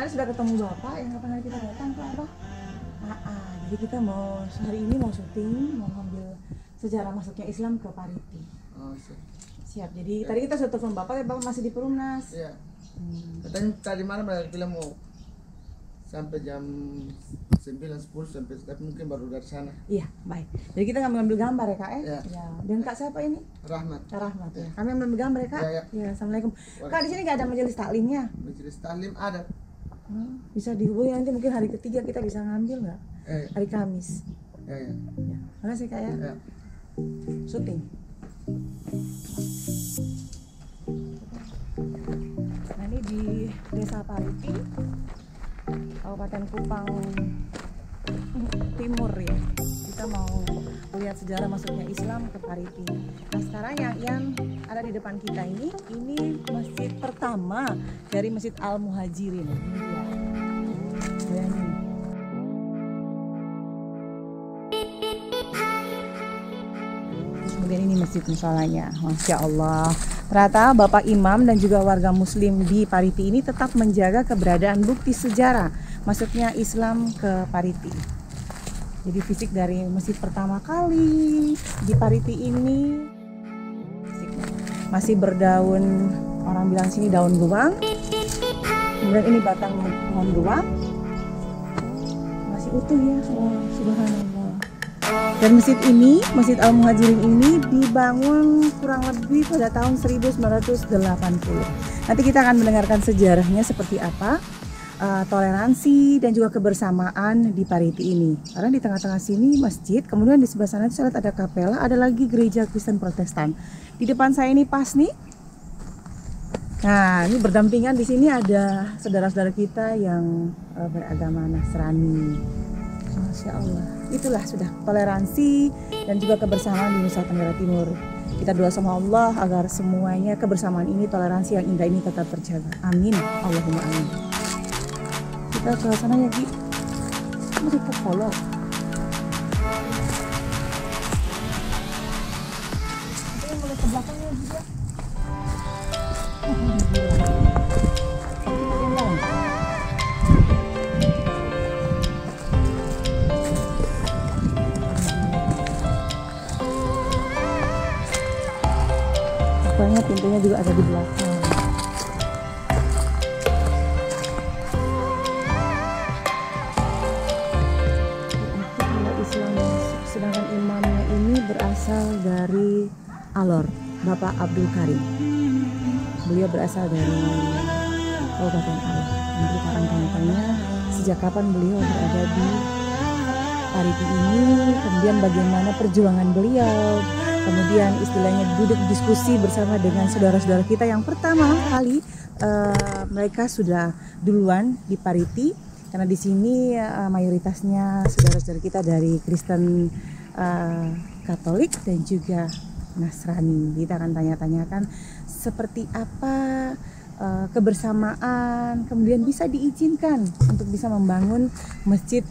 tadi sudah ketemu Bapak yang kapan hari kita datang ke apa? Jadi kita mau hari ini mau syuting, mau ngambil sejarah masuknya Islam ke Pariti. Oh, siap. Siap. Jadi tadi kita sudah telepon Bapak, tapi Bapak masih di Perumnas. Iya. Katanya tadi malam ada bilang mau sampai jam 9-10 sampai sekarang mungkin baru dari sana. Iya, baik. Jadi kita ngambil gambar ya, Kak ya? Iya. Ya. Dan Kak siapa ini? Rahmat. Kak Rahmat ya. Kami ambil gambar ya, Kak? Iya, Ya, Assalamualaikum. Kak, di sini nggak ada majelis taklimnya? Majelis taklim ada. Bisa dihubungi nanti mungkin hari ketiga kita bisa ngambil nggak? Hari Kamis. Ya. Ya. Makasih Kak ya. Ya. Syuting. Nah ini di Desa Pariti, Kabupaten Kupang Timur ya. Kita mau lihat sejarah masuknya Islam ke Pariti. Nah sekarang yang ada di depan kita ini masjid pertama dari Masjid Al-Muhajirin. Bayangin. Kemudian ini masjid musolanya, Masya Allah. Ternyata Bapak Imam dan juga warga Muslim di Pariti ini tetap menjaga keberadaan bukti sejarah masuknya Islam ke Pariti. Jadi fisik dari masjid pertama kali di Pariti ini masih berdaun, orang bilang sini daun guang. Kemudian ini batang pohon guang masih utuh ya, oh, subhanallah. Dan masjid ini, Masjid Al-Muhajirin ini dibangun kurang lebih pada tahun 1980. Nanti kita akan mendengarkan sejarahnya seperti apa, toleransi dan juga kebersamaan di Pariti ini. Karena di tengah-tengah sini masjid, kemudian di sebelah sana saya lihat ada kapela, ada lagi gereja Kristen Protestan. Di depan saya ini pas nih. Nah, ini berdampingan di sini ada saudara-saudara kita yang beragama Nasrani. Masya Allah, itulah sudah toleransi dan juga kebersamaan di Nusa Tenggara Timur. Kita doa sama Allah agar semuanya kebersamaan ini, toleransi yang indah ini tetap terjaga. Amin, Allahumma amin. Kita ke sana ya, Gi. Mari kita follow. Kita mulai ke belakangnya juga. Rupanya pintunya juga ada di belakang. Islam, sedangkan imamnya ini berasal dari Alor, Bapak Abdul Karim. Beliau berasal dari Kabupaten Alor. Dan kita akan tanya-tanya sejak kapan beliau berada di Pariti ini, kemudian bagaimana perjuangan beliau, kemudian istilahnya duduk diskusi bersama dengan saudara-saudara kita yang pertama kali mereka sudah duluan di Pariti, karena di sini mayoritasnya saudara-saudara kita dari Kristen Katolik dan juga Nasrani. Kita akan tanya-tanyakan seperti apa kebersamaan kemudian bisa diizinkan untuk bisa membangun masjid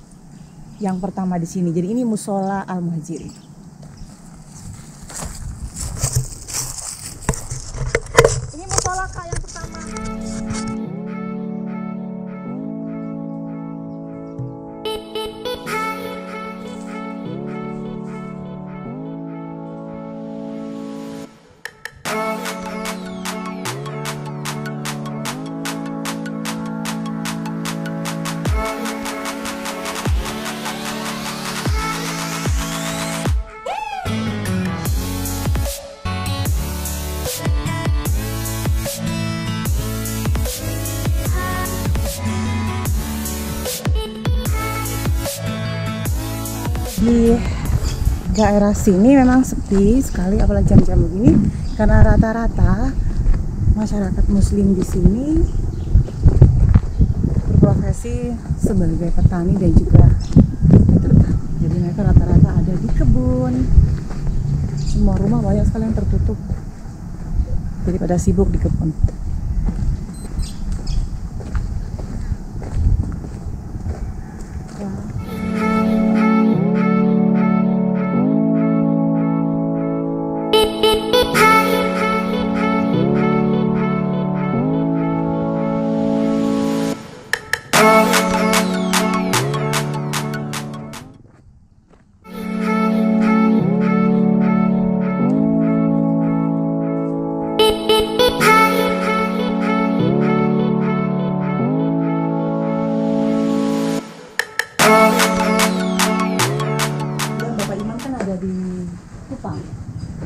yang pertama di sini. Jadi ini Musola Al-Muhajirin. Di daerah sini memang sepi sekali, apalagi jam-jam begini, karena rata-rata masyarakat Muslim di sini berprofesi sebagai petani dan juga peternak. Jadi mereka rata-rata ada di kebun. Semua rumah banyak sekali yang tertutup. Jadi pada sibuk di kebun. Kupang.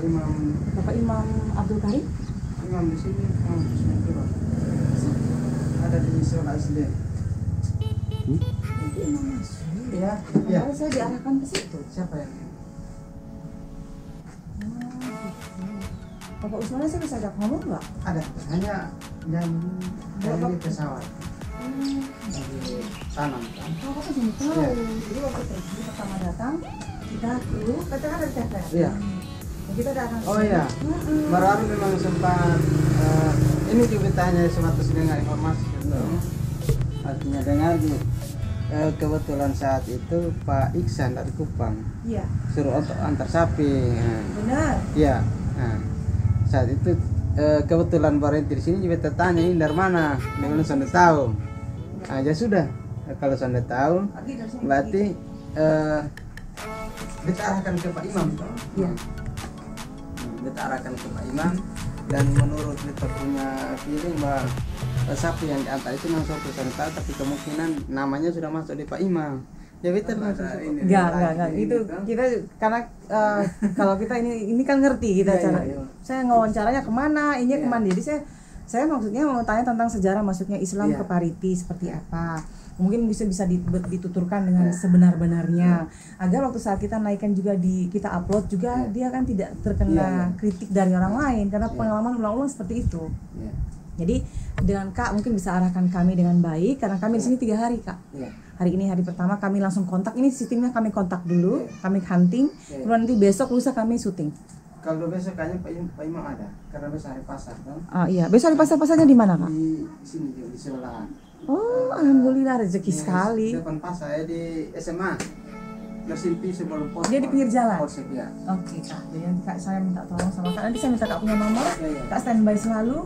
Imam Bapak Imam Abdul Karim? imam di sini, ada di Seoul Asli. Itu Imam Masjid. Iya. Kemarin saya diarahkan ke situ. Siapa yang? Bapak Usmana saya bisa ajak ngomong nggak? Ada, hanya yang di pesawat. Dari tanam kan. Oh, Bapak belum tahu. Iya. Jadi waktu pertama datang, kita dulu, kita kan ada TVRI. Iya. Nah, kita datang. Oh iya. Baru memang sempat ini juga tanya sebatas dengar informasi gitu. Artinya dengar gitu. Kebetulan saat itu Pak Iksan dari Kupang Iya. suruh untuk antar sapi. Benar. Iya. Nah, saat itu kebetulan berhenti di sini juga tertanya ini dari mana? Dia bilang sudah tahu. Nah, ya sudah. Kalau sudah tahu, berarti kita arahkan ke Pak Imam. Iya. Kita arahkan ke Pak Imam dan menurut kita punya feeling bahwa sapi yang diantar itu memang suatu tahu, tapi kemungkinan namanya sudah masuk di Pak Imam. Ya betul langsung ini. Enggak. Itu kita karena kalau kita ini kan ngerti kita Iya, cara. iya. Saya ngawancaranya kemana, ini Iya. kemana. Jadi saya maksudnya mau tanya tentang sejarah masuknya Islam Iya. ke Pariti seperti apa. Mungkin bisa dituturkan dengan sebenar-benarnya agar waktu saat kita naikkan juga kita upload juga dia kan tidak terkena kritik dari orang lain karena pengalaman ulang-ulang seperti itu. Iya. Jadi dengan Kak mungkin bisa arahkan kami dengan baik karena kami di sini 3 hari Kak. Iya. Hari ini hari pertama kami langsung kontak, ini sistemnya kami kontak dulu, kami hunting, kemudian nanti besok lusa kami syuting. Kalau besok kayaknya Pak Imam ada, karena besok hari pasar kan. Ah iya, besok hari pasar-pasarnya di mana Kak? Di sini di sebelah. Oh alhamdulillah rezeki sekali. Depan pasar ya di SMA. Bersimpi sebelum pos. Dia di pinggir jalan? Polsek ya. Oke Kak, jadi nanti Kak saya minta tolong sama Kak, nanti saya minta Kak punya nomor, Iya. Kak standby selalu,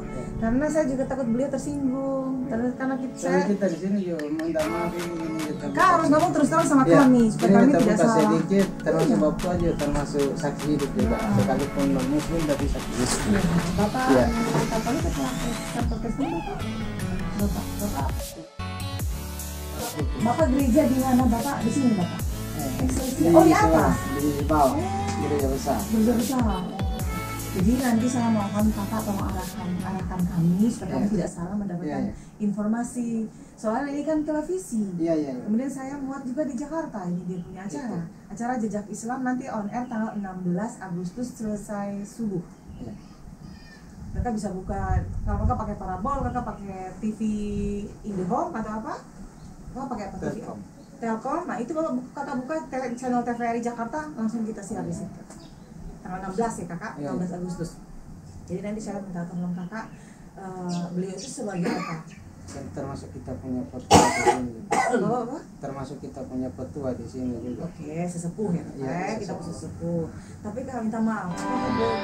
karena saya juga takut beliau tersinggung, terus karena Soalnya kita di sini juga minta maaf ini kita Kak harus ngomong terus terang sama ya, kami supaya ini kami kita tidak buka salah. sedikit termasuk bapak aja termasuk saksi hidup juga sekalipun non muslim tapi saksi hidup. Iya, Bapak, Iya. katanya ke podcast ini Bapak, Bapak gereja di mana Bapak? Di sini Bapak? Oh di atas? Di bawah, gereja besar. Gereja besar. Jadi nanti saya mohon Kakak tolong arahkan kami supaya kami tidak salah mendapatkan Iya. informasi. Soalnya ini kan televisi. Iya. Kemudian saya muat juga di Jakarta, ini dia punya acara. Acara Jejak Islam nanti on air tanggal 16 Agustus selesai subuh. Iya. Kakak bisa buka, kalau kakak pakai parabol, kakak pakai TV IndiHome atau apa? Kakak pakai apa? TV? Telkom. Nah itu kalau kakak buka channel TVRI Jakarta langsung kita siar di situ. Tanggal 16 ya kakak, Iya. 16 Agustus. Jadi nanti saya minta tolong kakak, beliau itu sebagai apa? Termasuk kita punya petua di sini. Apa? Termasuk kita punya petua di sini juga. Oke, sesepuh ya, Iya, kita sesepuh. sesepuh. Tapi kakak minta maaf, karena beliau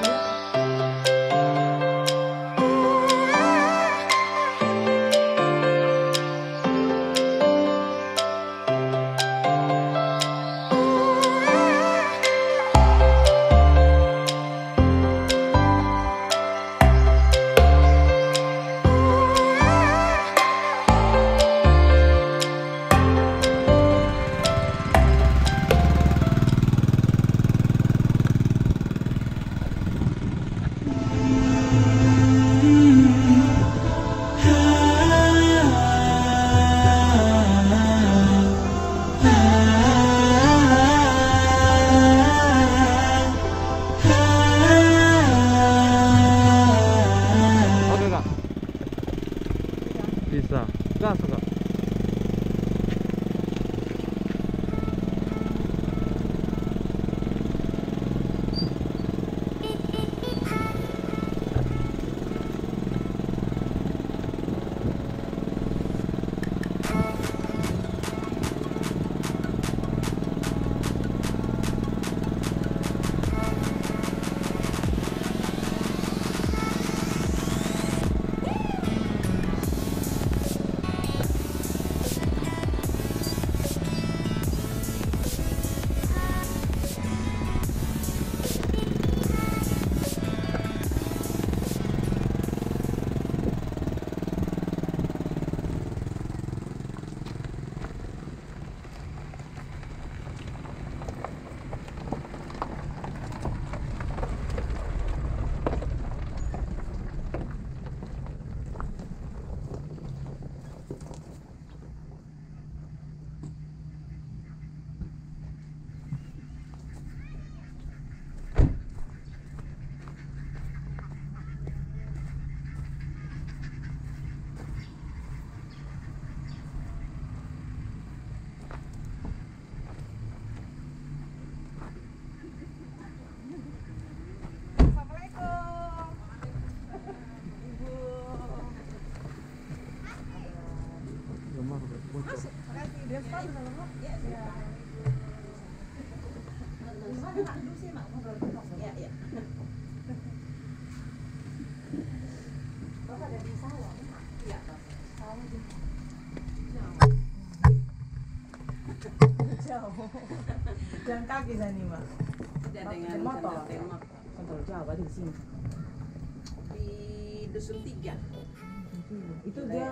Jauh. Jalan kaki saya nih, Mbak. Tidak dengan motor. motor. Kontrol jauh di sini. Di Dusun 3. Itu dia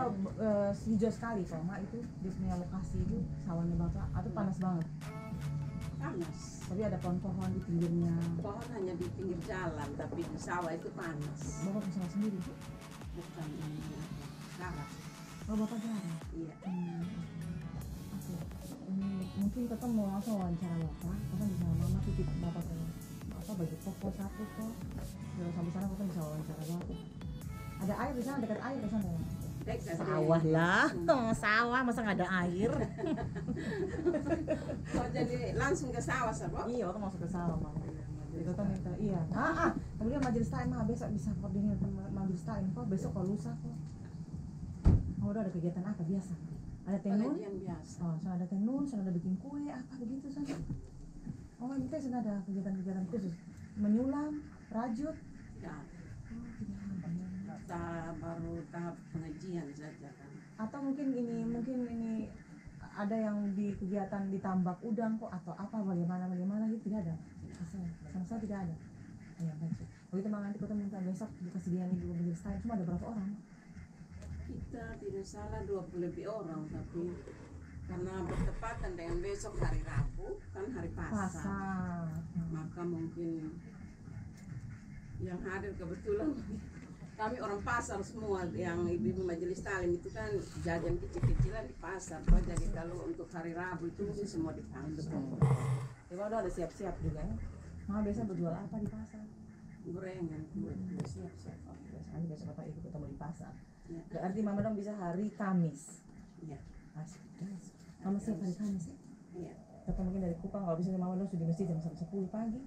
hijau sekali kok, Mak. Itu dia punya lokasi itu sawahnya Bapak. Atau panas banget. Panas. Tapi ada pohon-pohon di pinggirnya. Pohon hanya di pinggir jalan, tapi di sawah itu panas. Bapak punya sawah sendiri. Bukan ini sawah. Oh, Bapak jarang. Iya. Oke. Mungkin kita mau langsung wawancara Bapak. Kita bisa Mama titip Bapak ke apa bagi toko satu kok. Kalau sampai sana kita bisa wawancara Bapak. Ada air di sana, dekat air di sana. Dekat Sawah lah, sawah masa nggak ada air? Oh, jadi langsung ke sawah, Sabo? Iya, waktu masuk ke sawah, Mama. Jadi kita minta, iya. Kemudian majelis taklim, besok bisa koordinir majelis taklim kok. Besok kalau lusa kok. Oh, udah ada kegiatan apa biasa? Ada tenun? Pengajian biasa. Oh, sana ada tenun, sana ada bikin kue, apa begitu sana? Oh, kita sana ada kegiatan-kegiatan khusus. Menyulam, rajut. Ya, Oh, tidak ada. kita baru tahap pengajian saja kan. Atau mungkin ini ada yang di kegiatan ditambak udang kok atau apa bagaimana gitu tidak ada. Sama saya tidak ada. Ya baik. Begitu nanti kita minta besok dikasih dia nih dulu majelis taklim. Cuma ada berapa orang? Kita tidak salah 20 lebih orang, tapi karena bertepatan dengan besok hari Rabu kan hari pasar. Maka mungkin yang hadir kebetulan kami orang pasar semua, yang ibu-ibu majelis taklim itu kan jajan kecil-kecilan di pasar. Jadi kalau untuk hari Rabu itu mungkin semua dipanggil. Ya udah ada siap-siap juga ya. Mama biasa berjual apa di pasar? Gorengan. Siap-siap. Oh, biasanya besok Bapak ikut ketemu di pasar. Ya. Berarti Mama dong bisa hari Kamis. Iya. Asik. Mama siap hari Kamis ya? Iya. Atau mungkin dari Kupang kalau bisa Mama dong sudah di masjid jam 10 pagi.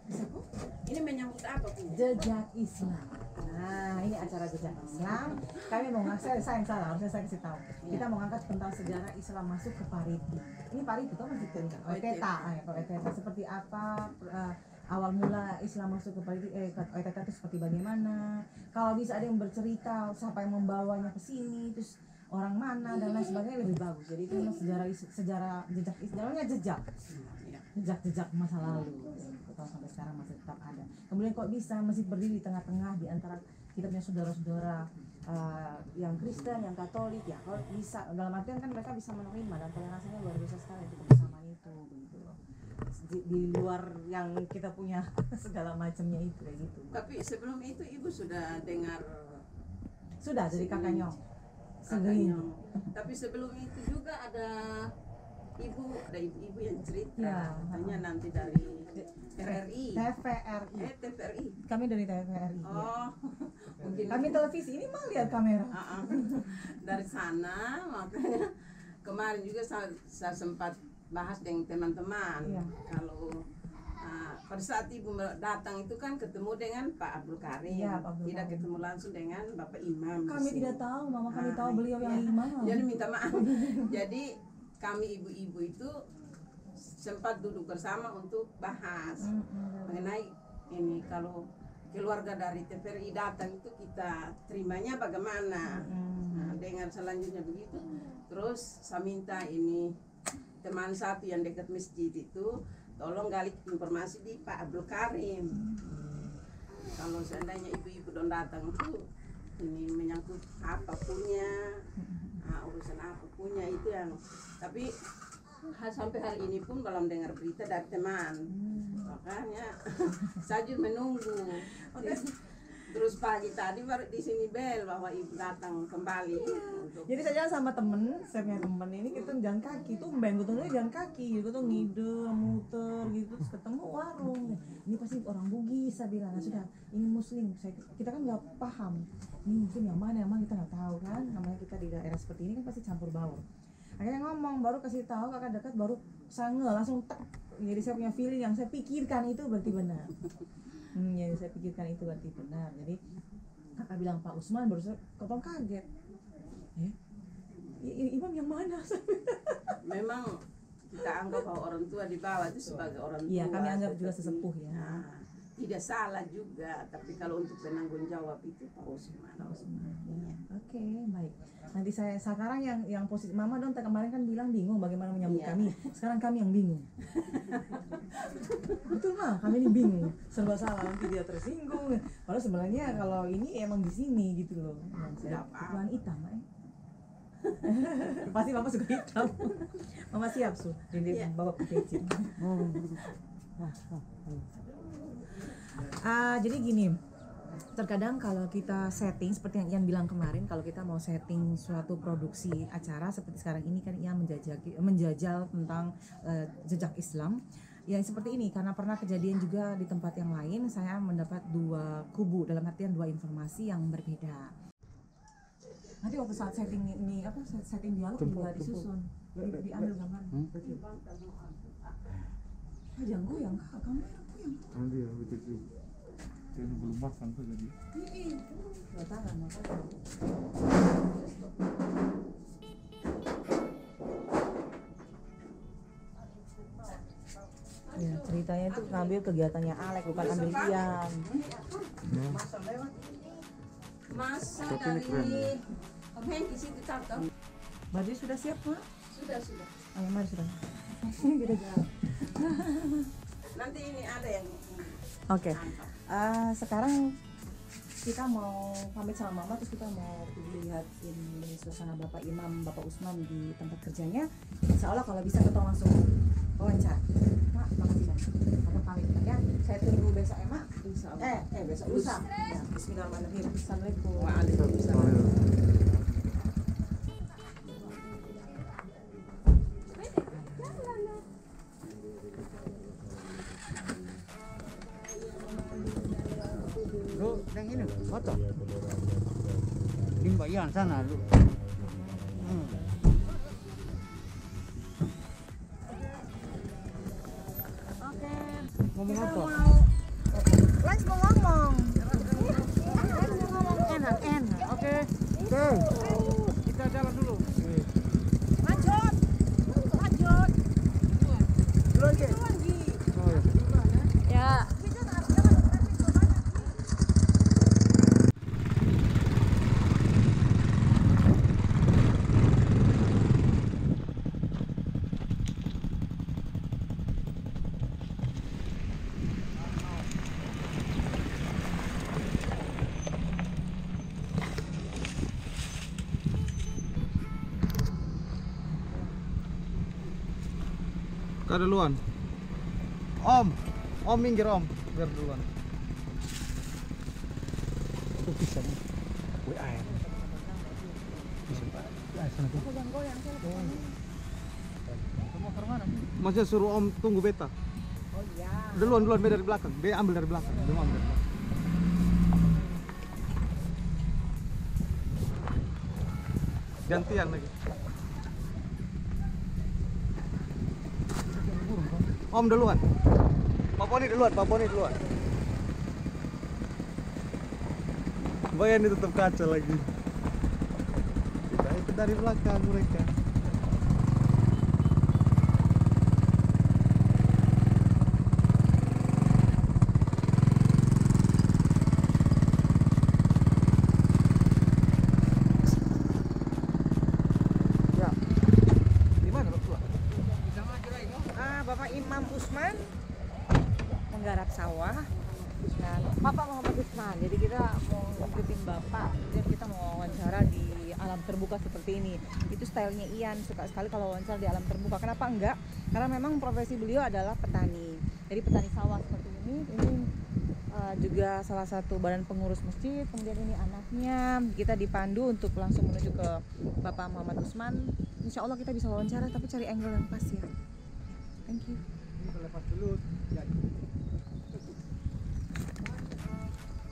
Bisa kok? Ini menyangkut apa Bu? Jejak Islam. Nah, ini acara jejak Islam. Kami mau ngangkat, saya yang salah, harusnya saya kasih tahu. Kita mau ngangkat tentang sejarah Islam masuk ke Pariti. Ini Pariti itu masih Oeteta, Oeteta seperti apa awal mula Islam masuk ke Pariti, Oeteta itu seperti bagaimana? Kalau bisa ada yang bercerita siapa yang membawanya ke sini, terus orang mana dan lain sebagainya lebih bagus. Jadi itu memang sejarah jejak Islamnya jejak masa lalu. Kalau sampai sekarang masih tetap ada. Kemudian kok bisa masih berdiri di tengah-tengah di antara kita punya saudara-saudara yang Kristen, yang Katolik, ya kalau bisa dalam artian kan mereka bisa menerima dan toleransinya luar biasa sekali itu kebersamaan itu begitu loh. Di luar yang kita punya segala macamnya itu kayak gitu. Tapi sebelum itu ibu sudah dengar Sudah dari kakaknya. kakaknya. Tapi sebelum itu juga ada ibu yang cerita, Ya. katanya nanti dari RRI. TVRI. TVRI. Kami dari TVRI. Ya. Oh, mungkin Kami televisi ini mah lihat kamera. dari sana, makanya kemarin juga saya sempat bahas dengan teman-teman. Iya. Kalau pada saat ibu datang itu kan ketemu dengan Pak Abdul Karim, Iya, Pak Abdul tidak Karim. ketemu langsung dengan Bapak Imam. di Kami sini. tidak tahu, Mama kami tahu Iya. beliau yang imam. Jadi minta maaf. Jadi kami ibu-ibu itu sempat duduk bersama untuk bahas mengenai ini, kalau keluarga dari TVRI datang itu kita terimanya bagaimana. Nah, dengar selanjutnya begitu. Terus saya minta ini teman satu yang dekat masjid itu tolong gali informasi di Pak Abdul Karim. Kalau seandainya ibu-ibu don datang itu ini menyangkut apa punya, urusan apa punya itu yang, tapi sampai hari ini pun belum dengar berita dari teman. Makanya saya juga menunggu. Terus pagi tadi baru di sini bel bahwa ibu datang kembali. Untuk Jadi saya jalan sama temen, saya punya temen ini kita jalan kaki, tumben gue jalan kaki, gue tuh ngide, muter gitu, terus ketemu warung. Ini pasti orang Bugis, saya bilang, nah, sudah ini Muslim, kita kan nggak paham, ini mungkin yang mana kita nggak tahu kan, namanya kita di daerah seperti ini kan pasti campur baur. Akhirnya ngomong, baru kasih tahu kakak dekat, baru saya langsung tek. Jadi saya punya feeling yang saya pikirkan itu berarti benar. Yang saya pikirkan itu berarti benar. Jadi kakak bilang Pak Usman, baru saya ketemu kaget. imam yang mana? Memang kita anggap bahwa orang tua di bawah itu sebagai orang tua. Iya, kami anggap juga sesepuh ya. Nah, tidak salah juga, tapi kalau untuk penanggung jawab itu Pak Usman. Ya. Oke, baik. Nanti saya sekarang yang positif Mama dong kemarin kan bilang bingung bagaimana menyambut Iya. kami. Sekarang kami yang bingung. Betul mah, kami ini bingung. Serba salah nanti dia tersinggung. Padahal sebenarnya kalau ini emang di sini gitu loh. Saya kebetulan hitam, pasti Bapak suka hitam. Mama siap su. Jadi Bapak pakai chip. Jadi gini, terkadang kalau kita setting seperti yang Ian bilang kemarin, kalau kita mau setting suatu produksi acara seperti sekarang ini kan Ian menjajal tentang jejak Islam. Ya seperti ini karena pernah kejadian juga di tempat yang lain, saya mendapat dua kubu, dalam artian dua informasi yang berbeda. Nanti waktu saat setting ini setting dialog juga disusun, diambil gambar. Jangan goyang kak, kamu goyang. Nanti ya begitu. Dia belum makan tuh jadi. Dua tangan makanya. Ya, ceritanya itu ngambil kegiatannya Alek bukan ambil Ian. Masa dari Om Hengki situ tahu? Baju sudah siap Mak? Sudah. Ayo mari sudah. Beda jauh. Nanti ini ada yang Oke. Sekarang kita mau pamit sama Mama, terus kita mau lihat ini suasana Bapak Imam, Bapak Usman di tempat kerjanya. Insya Allah kalau bisa kita langsung wawancara. Mak, makasih banyak. Kita pamit ya. Saya tunggu besok ya Mak. Besok lusa. Ya, Bismillahirrahmanirrahim. Assalamualaikum. Waalaikumsalam. Lu yang ini foto. Limbayan sana lu. Oke. Ngomong apa? Lens mau ngomong. Lens mau ngomong enak. Oke. Kita jalan dulu. Lanjut. Ya. Kak duluan. Om minggir Om, biar duluan. Itu bisa nih. WA. Bisa Pak. Sana tuh. Masnya suruh Om tunggu beta. Oh iya. Duluan beta dari belakang. Dia ambil dari belakang. Dia ambil dari belakang. Gantian lagi. Om duluan. Pak Poni duluan. Bayan ini tetap kaca lagi. Kita ikut dari belakang mereka. Ya. Di mana Bapak? Bapak Imam Usman menggarap sawah dan Bapak Muhammad Usman. Jadi kita mau ngikutin Bapak dan kita mau wawancara di alam terbuka seperti ini. Itu stylenya Ian, suka sekali kalau wawancara di alam terbuka. Kenapa enggak? Karena memang profesi beliau adalah petani. Jadi petani sawah seperti ini juga salah satu badan pengurus masjid. Kemudian ini anaknya. Kita dipandu untuk langsung menuju ke Bapak Muhammad Usman. Insya Allah kita bisa wawancara, tapi cari angle yang pas ya. Thank you. Lepas dulu.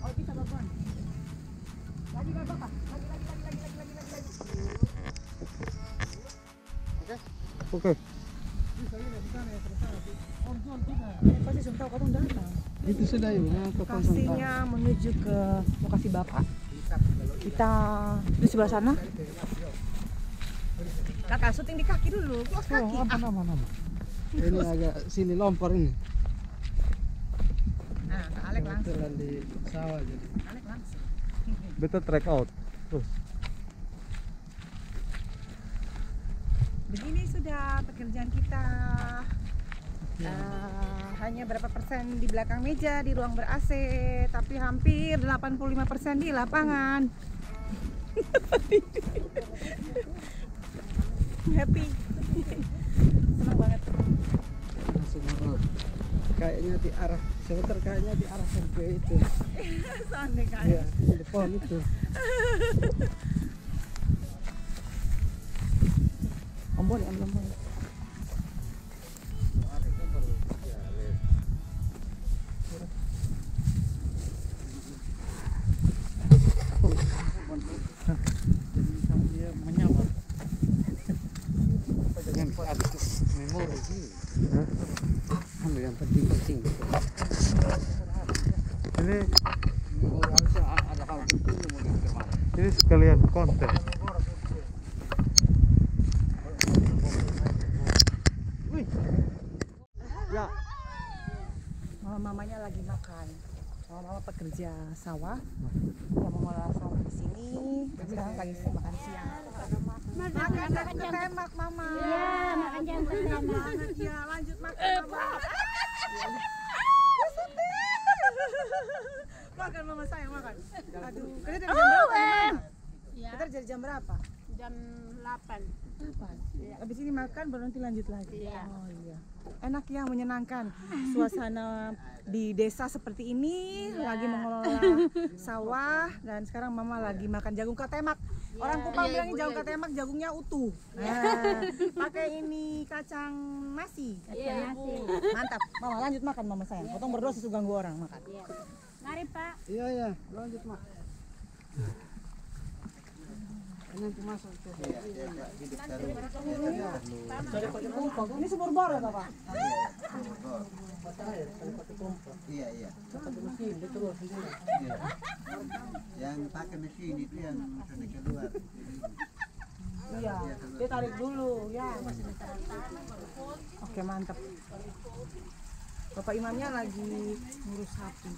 Oh bisa Bapak. Lagi Bapak. Oke. Pasti sudah tahu kamu datang. Itu sudah ya, Lokasinya menuju ke lokasi Bapak. Kita di sebelah sana. Kakak syuting di kaki dulu, puas kaki. Oh, apa nama? Ini agak sini lompor ini. Nah, Kak Alek langsung. Kebetulan di sawah jadi. Alek langsung. Beta track out. Terus. Begini sudah pekerjaan kita. Hanya berapa persen di belakang meja di ruang ber-AC, tapi hampir 85% di lapangan. Happy. Senang banget. Langsung kayaknya di arah sebentar kayaknya di arah sampai itu. Soalnya kan. Iya, di depan itu. Ombon, ombon. Dia menyamar. Yang habis memori sih. Ambil yang penting-penting. Ini Harusnya ada hal penting mau dikemana. ini sekalian konten. Wih. Ya. Mamanya lagi makan. Mama pekerja sawah yang mengolah sawah di sini. Sekarang lagi makan siang. Makan ketemak mama. Iya, makan jam ketemak. Ya lanjut makan mama. Makan mama sayang makan. Aduh, kerja dari jam berapa? Ya, Kita dari jam berapa? jam 8. 8. Habis ini makan baru nanti lanjut lagi. Iya. Oh iya. Enak ya, menyenangkan. Suasana di desa seperti ini, lagi mengelola sawah dan sekarang mama lagi makan jagung ketemak. Orang Kupang Iya, bilangnya Ibu, jagung iya, ketemak jagungnya utuh. Nah, pakai ini kacang nasi. Iya, nasi. Mantap. Mama lanjut makan mama sayang. Potong berdua susu ganggu orang makan. Iya. Mari, Pak. Iya ya, lanjut mak. Nanti masuk ke Ini sumur bor ya Bapak? Iya, iya. Yang pakai mesin itu yang sudah keluar. Iya. Dia tarik dulu ya. Oke mantap. Bapak imamnya lagi ngurus sapi.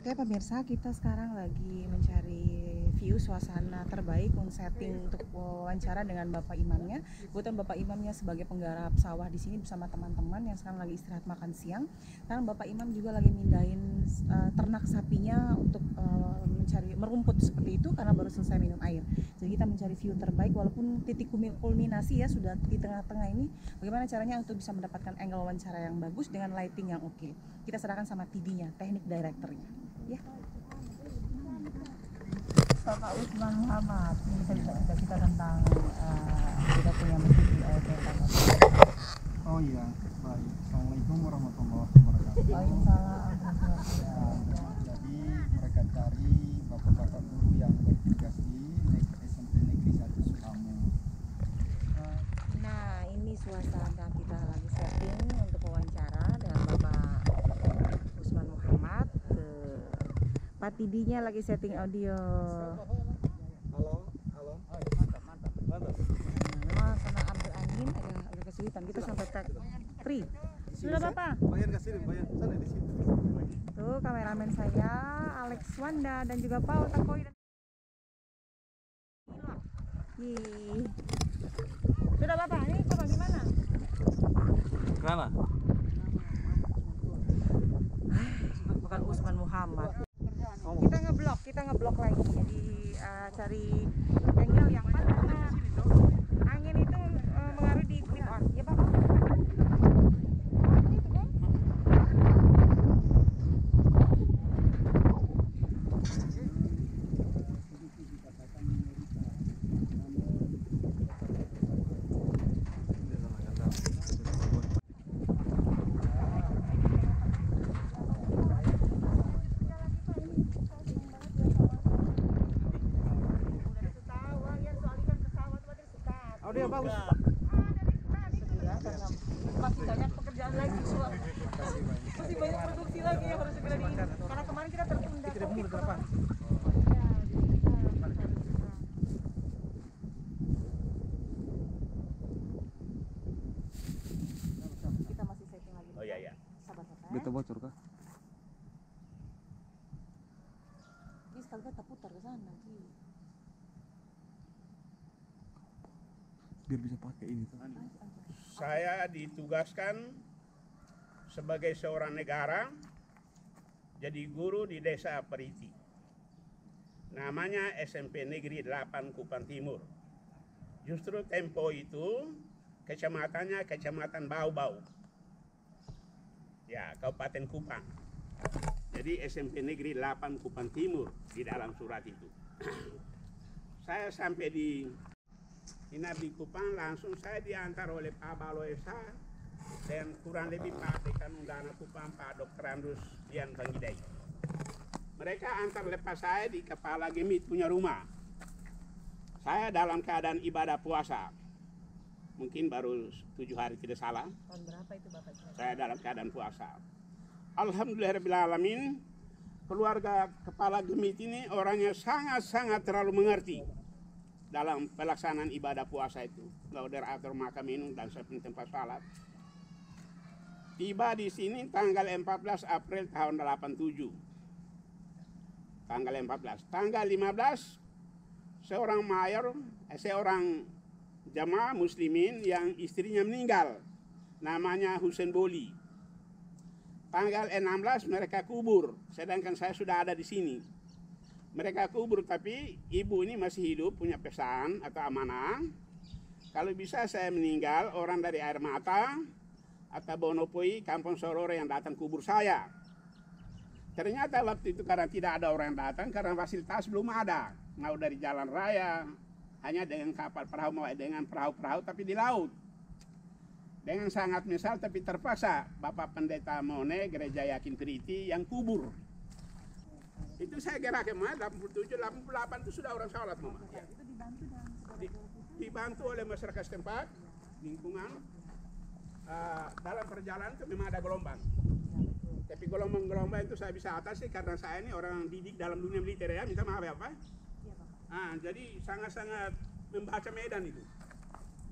Oke pemirsa, kita sekarang lagi mencari view suasana terbaik untuk setting untuk wawancara dengan Bapak Imamnya. Kebetulan Bapak Imamnya sebagai penggarap sawah di sini bersama teman-teman yang sekarang lagi istirahat makan siang. Sekarang Bapak Imam juga lagi mindahin ternak sapinya untuk mencari merumput seperti itu karena baru selesai minum air. Jadi kita mencari view terbaik walaupun titik kulminasi ya sudah di tengah-tengah ini. Bagaimana caranya untuk bisa mendapatkan angle wawancara yang bagus dengan lighting yang oke. Kita serahkan sama TD-nya, teknik directornya. Ya. Bapak Usman Muhammad, ini kita tentang kita punya mesin tentang. Oh iya, baik. Assalamualaikum warahmatullahi wabarakatuh. Waalaikumsalam. Jadi mereka cari bapak-bapak guru yang bertugas di SMP Negeri 1 Sukamu. Nah, ini suasana kita lagi setting untuk wawancara dengan Bapak Usman Muhammad. Pak Tidinya lagi setting audio. Halo, halo. Mantap. Memang karena ambil angin agak kesulitan. Kita sampai tag 3. Sudah Bapak? Bagian kasih, bagian sana di situ. Tuh kameramen saya Alex Wanda dan juga Paul Takoi dan Sudah Bapak, ini Bapak gimana? Mana? Bukan Usman Muhammad. Kita ngeblok lagi. Jadi cari angle yang pas karena angin itu mengaruhi di clip on. Ya Bapak. Audio bagus. Masih banyak pekerjaan lagi, masih banyak produksi lagi yang harus segera di. Karena kemarin kita tertunda. Tidak mundur ke depan. Kita masih setting lagi. Oh iya. Sabar-sabar. Beta bocor kah? Ini sekali kita putar ke sana. Biar bisa pakai ini tuh. Saya ditugaskan sebagai seorang negara jadi guru di desa Periti. Namanya SMP Negeri 8 Kupang Timur. Justru tempo itu kecamatannya Kecamatan Bau-Bau. Ya, Kabupaten Kupang. Jadi SMP Negeri 8 Kupang Timur di dalam surat itu. Saya sampai di di Kupang, langsung saya diantar oleh Pak Baloesa dan kurang lebih Pak Dekan Undana Kupang, Pak Dr. Andrus Dian Bangidai. Mereka antar lepas saya di Kepala Gemit punya rumah. Saya dalam keadaan ibadah puasa. Mungkin baru 7 hari tidak salah. Tahun berapa itu Bapak? Saya dalam keadaan puasa. Alhamdulillahirrahmanirrahim. Keluarga Kepala Gemit ini orangnya sangat-sangat terlalu mengerti dalam pelaksanaan ibadah puasa itu. Lauder atur makan minum dan sepenuh tempat salat. Tiba di sini tanggal 14 April tahun 87. Tanggal 14. Tanggal 15 seorang jamaah muslimin yang istrinya meninggal. Namanya Husain Boli. Tanggal 16 mereka kubur, sedangkan saya sudah ada di sini. Mereka kubur, tapi ibu ini masih hidup, punya pesan atau amanah. Kalau bisa saya meninggal, orang dari Air Mata atau Bonopoi, Kampung Sorore yang datang kubur saya. Ternyata waktu itu karena tidak ada orang yang datang, karena fasilitas belum ada. Mau dari jalan raya, hanya dengan kapal perahu, dengan perahu-perahu tapi di laut. Dengan sangat misal tapi terpaksa, Bapak Pendeta Mone, Gereja Yakin Periti yang kubur. Itu saya kira kemarin 87, 88 itu sudah orang sholat Mama. Ya. Dibantu oleh masyarakat setempat, lingkungan. Dalam perjalanan itu memang ada gelombang. Tapi gelombang-gelombang itu saya bisa atasi karena saya ini orang didik dalam dunia militer ya. Minta maaf ya Pak. Jadi sangat-sangat membaca medan itu.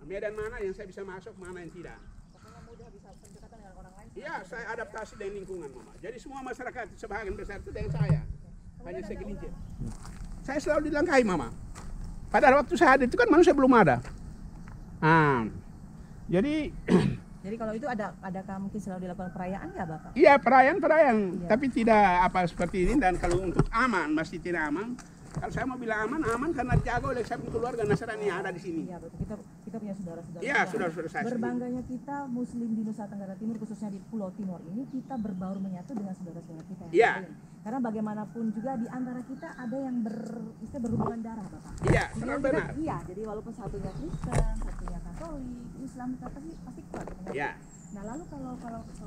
Medan mana yang saya bisa masuk, mana yang tidak. Pokoknya mudah bisa berdekatan dengan orang lain. Iya, saya adaptasi dengan lingkungan Mama. Jadi semua masyarakat sebagian besar itu dengan saya. Hanya segelintir. Saya selalu dilangkahi Mama. Padahal waktu saya ada itu kan manusia belum ada. Jadi kalau itu adakah mungkin selalu dilakukan perayaan nggak Bapak? iya perayaan, Iya. tapi tidak apa seperti ini. Dan kalau untuk aman, masih tidak aman. Kalau saya mau bilang aman karena dijaga oleh saya keluarga Nasrani yang ada di sini. Iya betul. Kita punya saudara-saudara. Iya, saudara-saudara saya. Berbangganya kita Muslim di Nusa Tenggara Timur, khususnya di Pulau Timor ini, kita berbaur menyatu dengan saudara-saudara kita yang Iya. lain. Karena bagaimanapun juga di antara kita ada yang berhubungan darah, Bapak. Iya, Jadi sangat kita- benar. Iya, jadi walaupun satunya Kristen, satunya Katolik, Islam, pasti kuat. Iya. Nah lalu kalau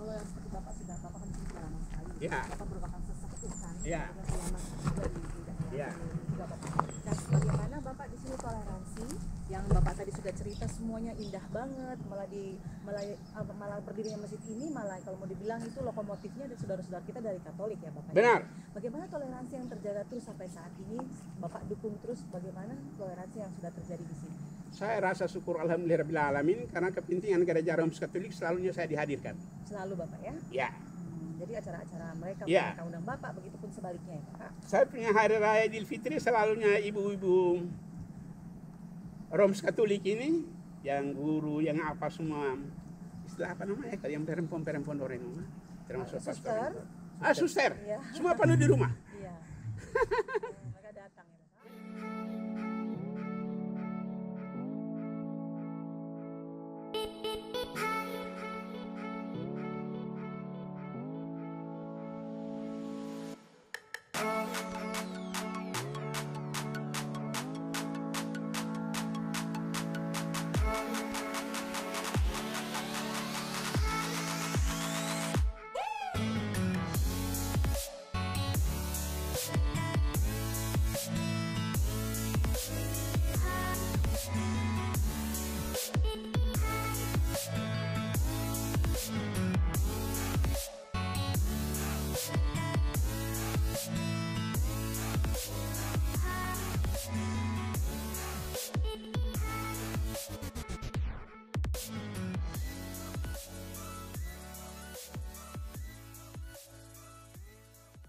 yang seperti Bapak sudah Bapak kan sudah lama sekali, Iya. Bapak merupakan sesepuh kan, Iya. ulama juga di daerah Iya. ini juga Bapak. Nah bagaimana Bapak di sini toleransi yang Bapak tadi sudah cerita semuanya indah banget, malah berdirinya masjid ini malah kalau mau dibilang itu lokomotifnya dari saudara-saudara kita dari Katolik ya Bapak. Benar. Bagaimana toleransi yang terjaga terus sampai saat ini? Bapak dukung terus bagaimana toleransi yang sudah terjadi di sini? Saya rasa syukur alhamdulillahirrahmanirrahim karena kepentingan gereja Roms Katolik selalunya saya dihadirkan. Selalu Bapak ya? Ya. Jadi acara-acara mereka Iya. mereka undang Bapak, begitupun sebaliknya ya Pak. Saya punya hari raya Idul Fitri selalunya ibu-ibu Roms Katolik ini yang guru, yang apa semua istilah apa namanya kalau yang perempuan orang termasuk Suster. pastor. Suster. Iya. Semua penuh di rumah. Iya.